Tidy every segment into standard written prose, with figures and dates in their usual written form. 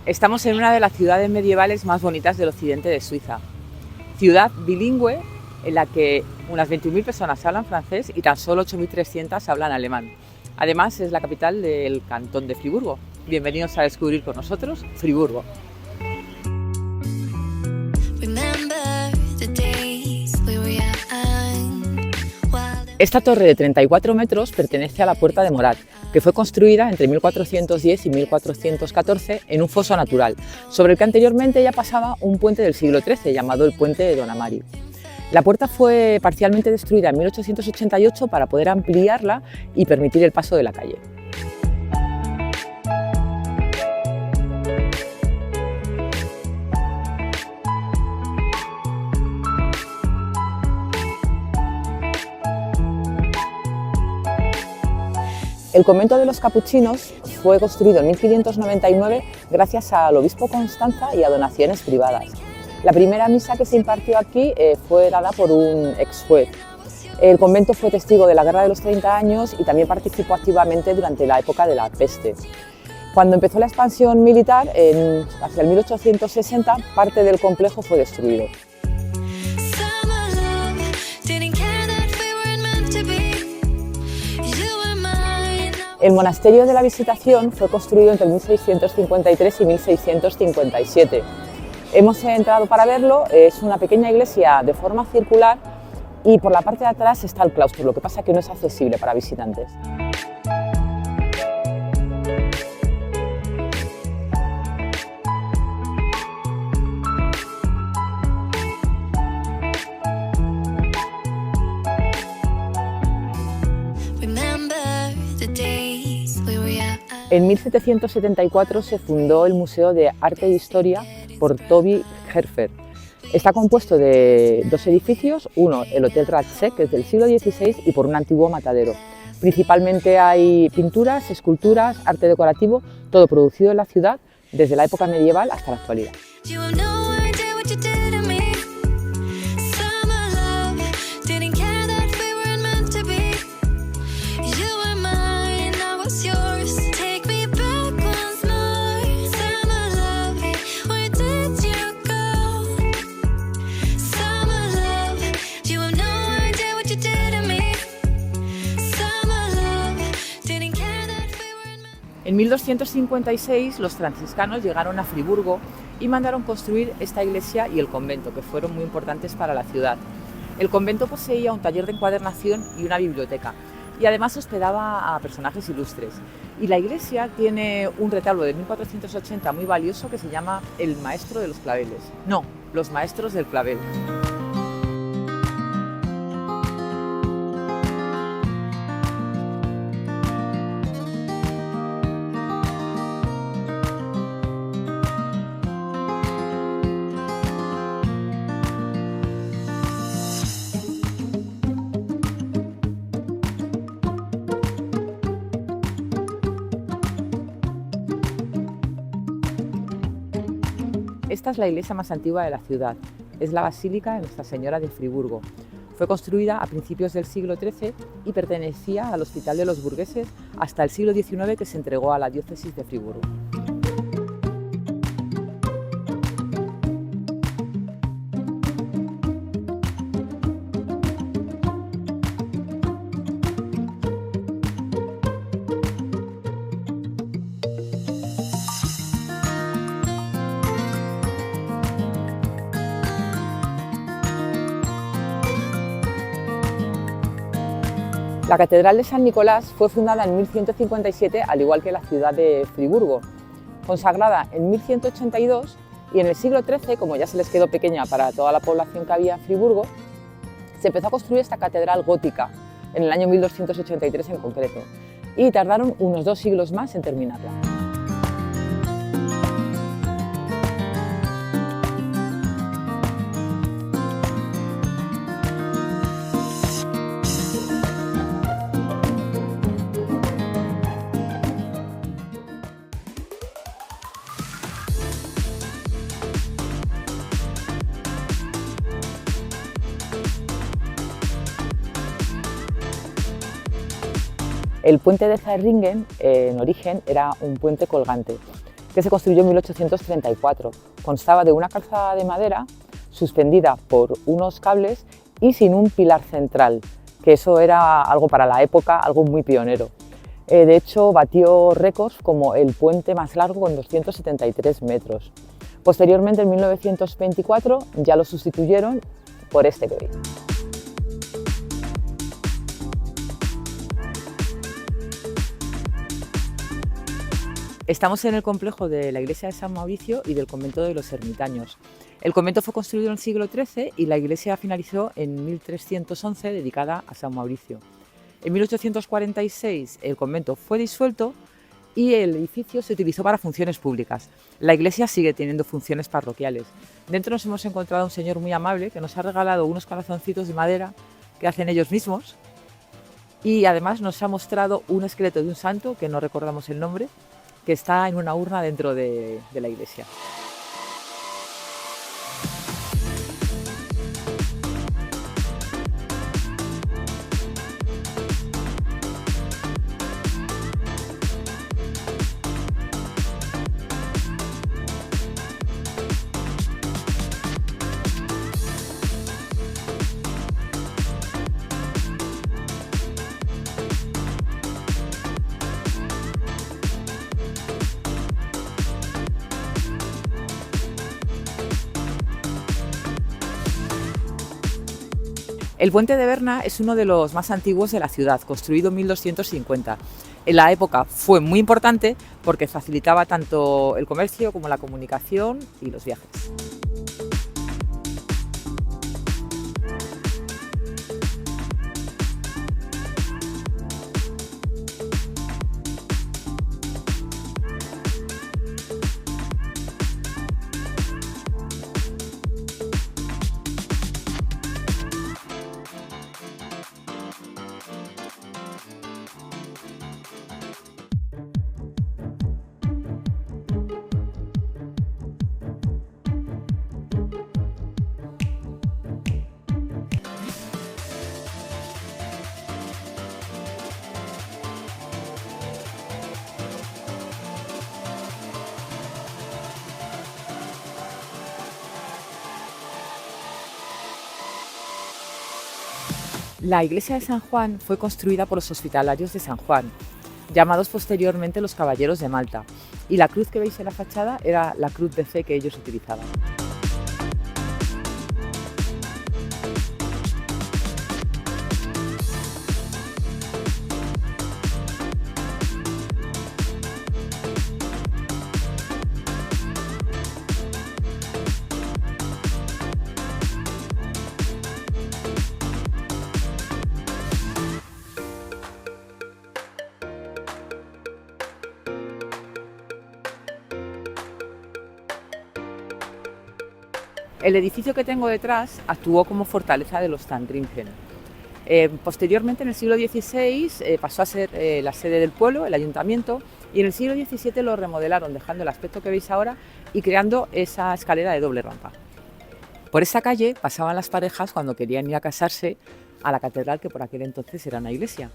Estamos en una de las ciudades medievales más bonitas del occidente de Suiza. Ciudad bilingüe en la que unas 21.000 personas hablan francés y tan solo 8.300 hablan alemán. Además, es la capital del cantón de Friburgo. Bienvenidos a descubrir con nosotros Friburgo. Esta torre de 34 metros pertenece a la Puerta de Morat, que fue construida entre 1410 y 1414 en un foso natural, sobre el que anteriormente ya pasaba un puente del siglo XIII llamado el Puente de Don Amari. La puerta fue parcialmente destruida en 1888 para poder ampliarla y permitir el paso de la calle. El convento de los capuchinos fue construido en 1599 gracias al obispo Constanza y a donaciones privadas. La primera misa que se impartió aquí fue dada por un ex juez. El convento fue testigo de la Guerra de los 30 años y también participó activamente durante la época de la peste. Cuando empezó la expansión militar, hacia el 1860, parte del complejo fue destruido. El monasterio de la Visitación fue construido entre 1653 y 1657. Hemos entrado para verlo, es una pequeña iglesia de forma circular y por la parte de atrás está el claustro, lo que pasa que no es accesible para visitantes. En 1774 se fundó el Museo de Arte e Historia por Toby Herfer. Está compuesto de dos edificios, uno el Hotel Ratze, que es del siglo XVI, y por un antiguo matadero. Principalmente hay pinturas, esculturas, arte decorativo, todo producido en la ciudad desde la época medieval hasta la actualidad. En 1256 los franciscanos llegaron a Friburgo y mandaron construir esta iglesia y el convento, que fueron muy importantes para la ciudad. El convento poseía un taller de encuadernación y una biblioteca, y además hospedaba a personajes ilustres. Y la iglesia tiene un retablo de 1480 muy valioso que se llama El Maestro de los Claveles. No, Los Maestros del Clavel. Esta es la iglesia más antigua de la ciudad, es la Basílica de Nuestra Señora de Friburgo. Fue construida a principios del siglo XIII y pertenecía al Hospital de los Burgueses hasta el siglo XIX, que se entregó a la diócesis de Friburgo. La Catedral de San Nicolás fue fundada en 1157, al igual que la ciudad de Friburgo. Consagrada en 1182 y en el siglo XIII, como ya se les quedó pequeña para toda la población que había en Friburgo, se empezó a construir esta catedral gótica, en el año 1283 en concreto, y tardaron unos 2 siglos más en terminarla. El puente de Zähringen, en origen, era un puente colgante. que se construyó en 1834. Constaba de una calzada de madera suspendida por unos cables y sin un pilar central, que eso era algo para la época, algo muy pionero. De hecho, batió récords como el puente más largo con 273 metros. Posteriormente, en 1924, ya lo sustituyeron por este que veis. Estamos en el complejo de la iglesia de San Mauricio y del convento de los ermitaños. El convento fue construido en el siglo XIII y la iglesia finalizó en 1311, dedicada a San Mauricio. En 1846 el convento fue disuelto y el edificio se utilizó para funciones públicas. La iglesia sigue teniendo funciones parroquiales. Dentro nos hemos encontrado a un señor muy amable que nos ha regalado unos corazoncitos de madera que hacen ellos mismos y además nos ha mostrado un esqueleto de un santo, que no recordamos el nombre, que está en una urna dentro de la iglesia. El puente de Berna es uno de los más antiguos de la ciudad, construido en 1250. En la época fue muy importante porque facilitaba tanto el comercio como la comunicación y los viajes. La iglesia de San Juan fue construida por los hospitalarios de San Juan, llamados posteriormente los Caballeros de Malta, y la cruz que veis en la fachada era la cruz de fe que ellos utilizaban. El edificio que tengo detrás actuó como fortaleza de los Tandringen. Posteriormente, en el siglo XVI, pasó a ser la sede del pueblo, el ayuntamiento, y en el siglo XVII lo remodelaron, dejando el aspecto que veis ahora y creando esa escalera de doble rampa. Por esa calle pasaban las parejas cuando querían ir a casarse a la catedral, que por aquel entonces era una iglesia.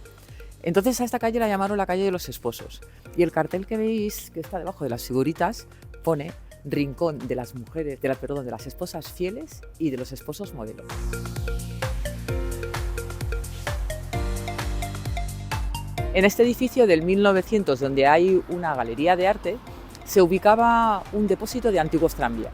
Entonces a esta calle la llamaron la calle de los esposos, y el cartel que veis, que está debajo de las figuritas, pone Rincón de las mujeres, de las esposas fieles y de los esposos modelos. En este edificio del 1900, donde hay una galería de arte, se ubicaba un depósito de antiguos tranvías.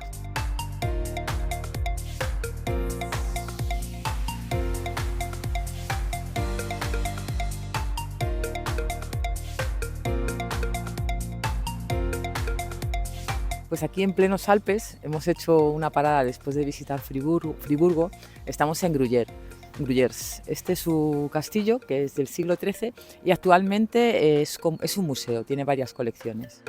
Pues aquí en plenos Alpes hemos hecho una parada después de visitar Friburgo. Estamos en Gruyères. Este es su castillo, que es del siglo XIII, y actualmente es un museo, tiene varias colecciones.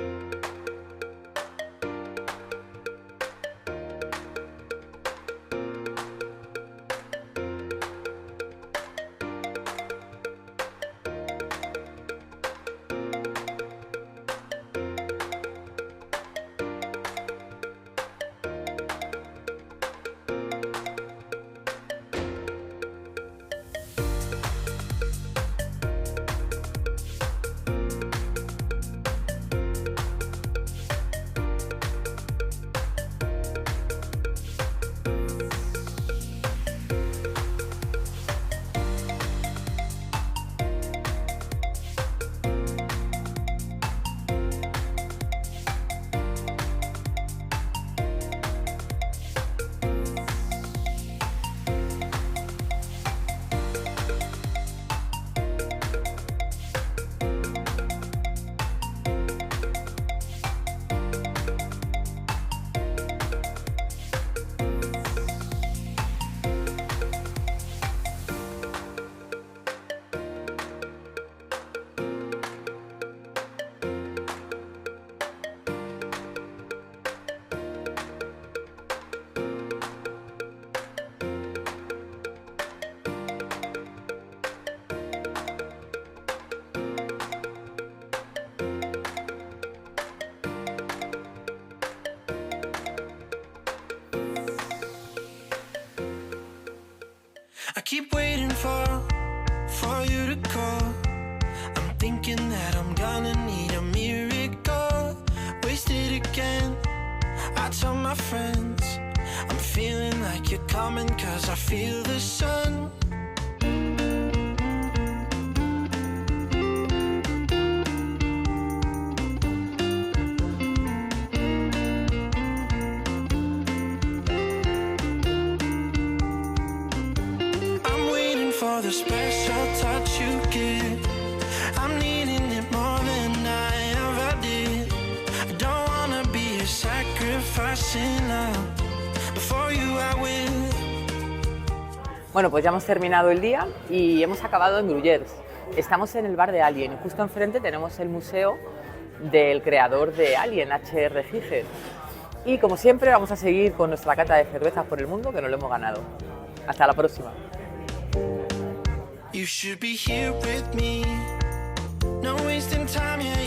keep waiting for you to call. I'm thinking that I'm gonna need a miracle. Wasted again, I tell my friends I'm feeling like you're coming, cause I feel the sun. For the special touch you give, I'm needing it more than I ever did. I don't wanna be a sacrificing love. Before you I will. Bueno, pues ya hemos terminado el día y hemos acabado en Gruyères. Estamos en el bar de Alien y justo enfrente tenemos el museo del creador de Alien, H.R. Giger. Y como siempre vamos a seguir con nuestra cata de cervezas por el mundo, que nos lo hemos ganado. Hasta la próxima. You should be here with me, no wasting time, yeah.